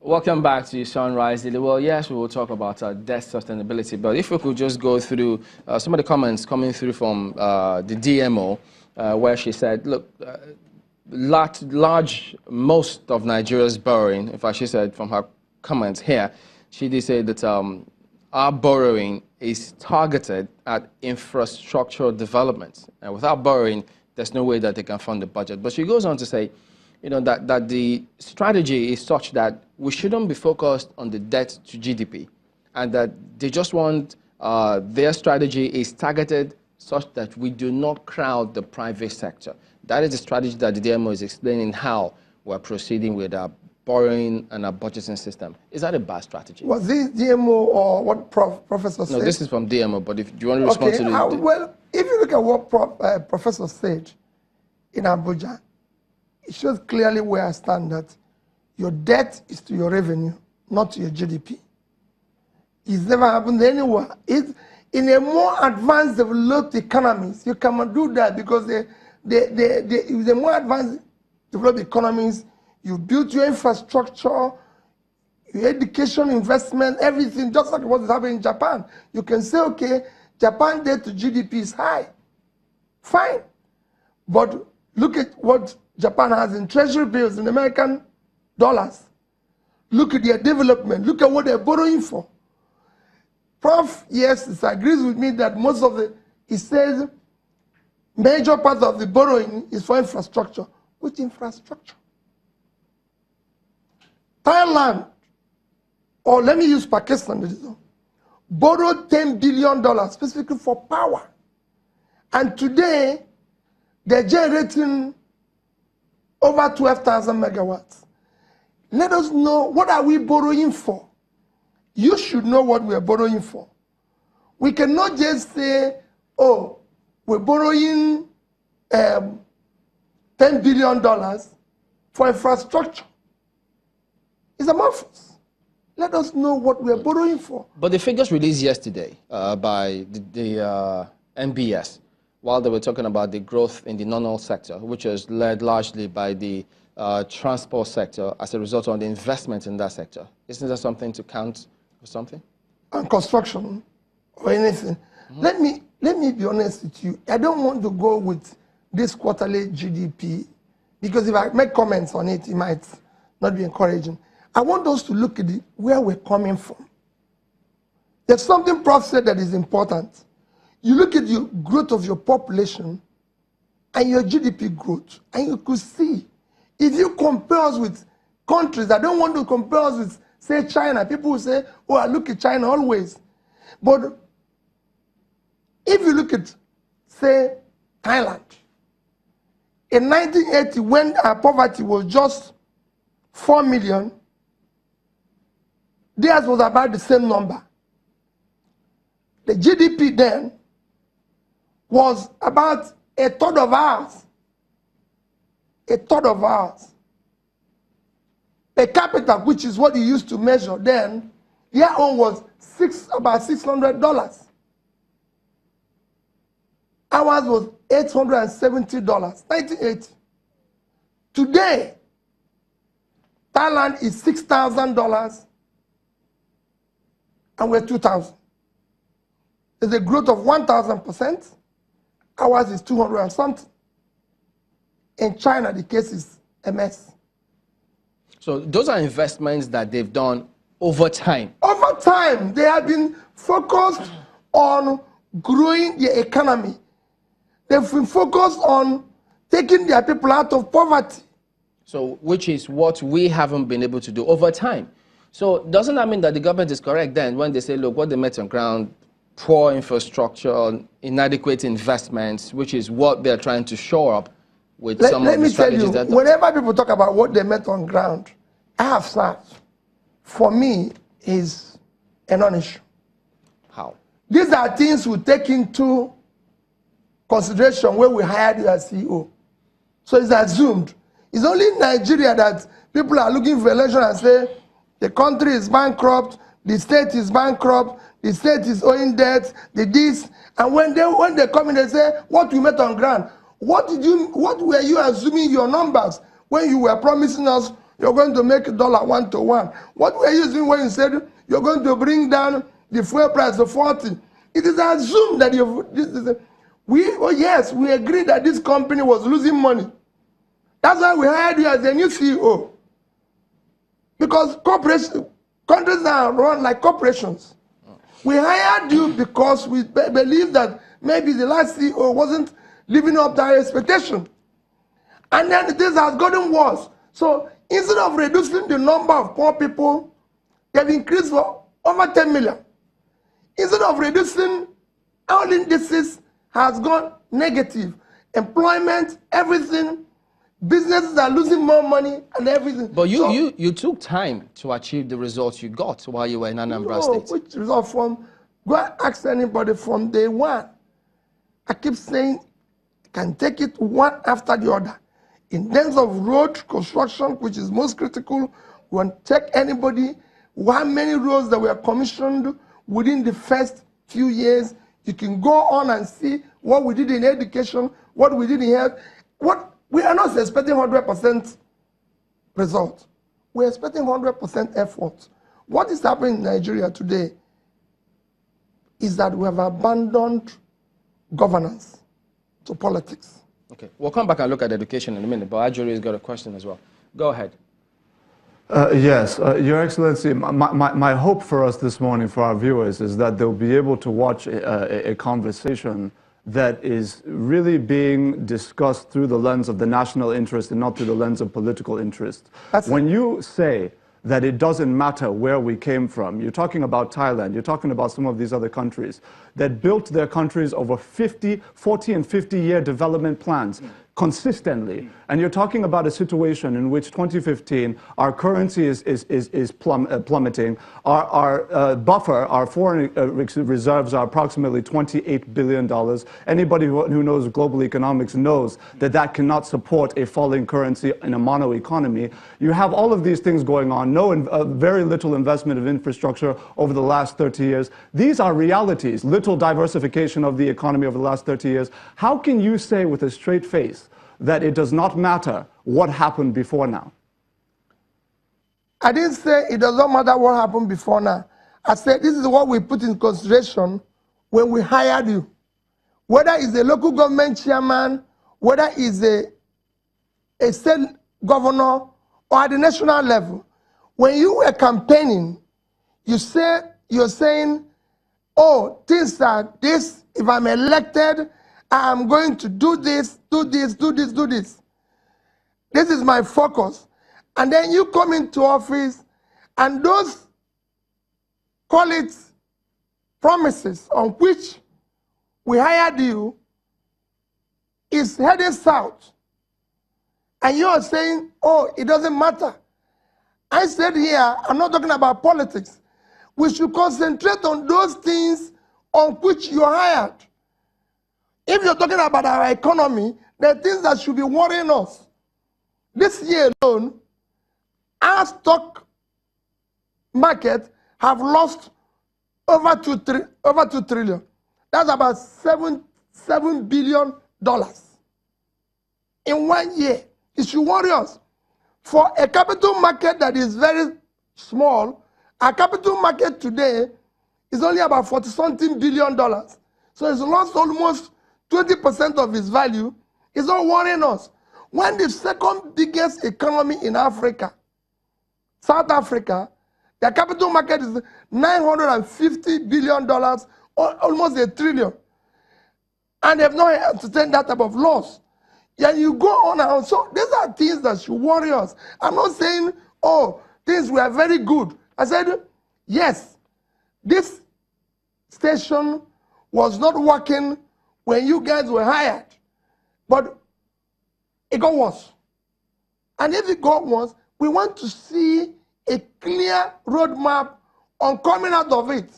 Welcome back to Sunrise Daily. Well, yes, we will talk about debt sustainability, but if we could just go through some of the comments coming through from the DMO, where she said, look, most of Nigeria's borrowing, in fact, she said from her comments here, she did say that our borrowing is targeted at infrastructural development. And without borrowing, there's no way that they can fund the budget. But she goes on to say, that the strategy is such that we shouldn't be focused on the debt to GDP, and that they just want their strategy is targeted such that we do not crowd the private sector. That is the strategy that the DMO is explaining how we're proceeding with our borrowing and our budgeting system. Is that a bad strategy? Was this DMO or what Professor said? No, this is from DMO, but if you want to respond to the... Well, if you look at what Professor said in Abuja, it shows clearly where I stand that your debt is to your revenue, not to your GDP. It's never happened anywhere. In a more advanced, developed economies, you cannot do that because the more advanced, developed economies, you build your infrastructure, your education, investment, everything, just like what is happening in Japan. You can say, okay, Japan debt to GDP is high. Fine. But look at what Japan has in treasury bills in American dollars. Look at their development. Look at what they're borrowing for. Prof, yes, disagrees with me that most of he says major part of the borrowing is for infrastructure. Which infrastructure? Thailand, or let me use Pakistan, borrowed $10 billion specifically for power. And today, they're generating over 12,000 megawatts. Let us know, what are we borrowing for? You should know what we are borrowing for. We cannot just say, oh, we're borrowing $10 billion for infrastructure. It's amorphous. Let us know what we are borrowing for. But the figures released yesterday by the NBS, while they were talking about the growth in the non-oil sector, which was led largely by the transport sector as a result of the investment in that sector. Isn't that something to count for something? On construction or anything. Mm-hmm. Let me be honest with you. I don't want to go with this quarterly GDP because if I make comments on it, it might not be encouraging. I want us to look at where we're coming from. There's something Prof said that is important. You look at the growth of your population and your GDP growth, and you could see, if you compare us with countries, I don't want to compare us with, say, China. People will say, oh, I look at China always. But if you look at, say, Thailand, in 1980, when our poverty was just 4 million, theirs was about the same number. The GDP then was about a third of ours. A third of ours. Per capita, which is what you used to measure then, their own was about $600. Ours was $870, 1980. Today, Thailand is $6,000 and we're 2,000. There's a growth of 1,000%. Ours is 200 and something. In China, the case is a mess. So those are investments that they've done over time. Over time, they have been focused on growing the economy. They've been focused on taking their people out of poverty. So, which is what we haven't been able to do over time. So doesn't that mean that the government is correct then when they say, look, what they met on ground, poor infrastructure, inadequate investments, which is what they're trying to shore up with some of the strategies that... Let me tell you, whenever people talk about what they met on ground, I have served. For me, is a non-issue. How? These are things we take into consideration when we hired you as CEO. So it's assumed. It's only in Nigeria that people are looking for election and say, the country is bankrupt, the state is bankrupt, the state is owing debt, the this. And when they come in, they say, what we met on ground? What were you assuming your numbers when you were promising us you're going to make $1 1-to-1. What were you using when you said you're going to bring down the fuel price to 40? It is assumed that yes, we agree that this company was losing money. That's why we hired you as a new CEO. Because countries are run like corporations. We hired you because we believe that maybe the last CEO wasn't living up to our expectation. And then this has gotten worse. So instead of reducing the number of poor people, they've increased for over 10 million. Instead of reducing, all indices has gone negative. Employment, everything. Businesses are losing more money and everything. But you took time to achieve the results you got while you were in Anambra State. Which result from? Go and ask anybody from day one. I keep saying, can take it one after the other. In terms of road construction, which is most critical, we want to check anybody, how many roads that were commissioned within the first few years. You can go on and see what we did in education, what we did in health. We are not expecting 100% result. We're expecting 100% effort. What is happening in Nigeria today is that we have abandoned governance to politics. Okay, we'll come back and look at education in a minute, but Ajuri's got a question as well. Go ahead. Yes, Your Excellency, my hope for us this morning, for our viewers, is that they'll be able to watch a conversation that is really being discussed through the lens of the national interest and not through the lens of political interest. When you say that it doesn't matter where we came from, you're talking about Thailand, you're talking about some of these other countries that built their countries over 40 and 50-year development plans consistently. And you're talking about a situation in which 2015, our currency is plummeting. Our buffer, our foreign reserves are approximately $28 billion. Anybody who knows global economics knows that that cannot support a falling currency in a mono economy. You have all of these things going on, very little investment of infrastructure over the last 30 years. These are realities, little diversification of the economy over the last 30 years. How can you say with a straight face that it does not matter what happened before now? I didn't say it does not matter what happened before now. I said this is what we put in consideration when we hired you. Whether it's a local government chairman, whether it's a state governor, or at the national level. When you were campaigning, you're saying, oh, things are this, if I'm elected, I'm going to do this, do this, do this, do this. This is my focus. And then you come into office, and those, call it promises on which we hired you, is heading south. And you are saying, oh, it doesn't matter. I said here, I'm not talking about politics. We should concentrate on those things on which you are hired. If you're talking about our economy, there are things that should be worrying us. This year alone, our stock market have lost over 2 trillion. That's about $7 billion in 1 year. It should worry us. For a capital market that is very small, our capital market today is only about $40-something billion. So it's lost almost 20% of its value. It's not worrying us. When the second biggest economy in Africa, South Africa, their capital market is $950 billion, or almost $1 trillion. And they've not entertained that type of loss. And you go on and on. So these are things that should worry us. I'm not saying, oh, things were very good. I said, yes, this station was not working when you guys were hired. But it got worse. And if it got worse, we want to see a clear roadmap on coming out of it.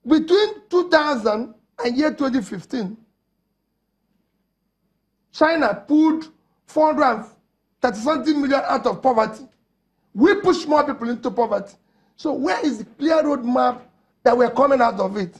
Between 2000 and year 2015, China pulled 430-something million out of poverty. We push more people into poverty. So where is the clear roadmap that we're coming out of it?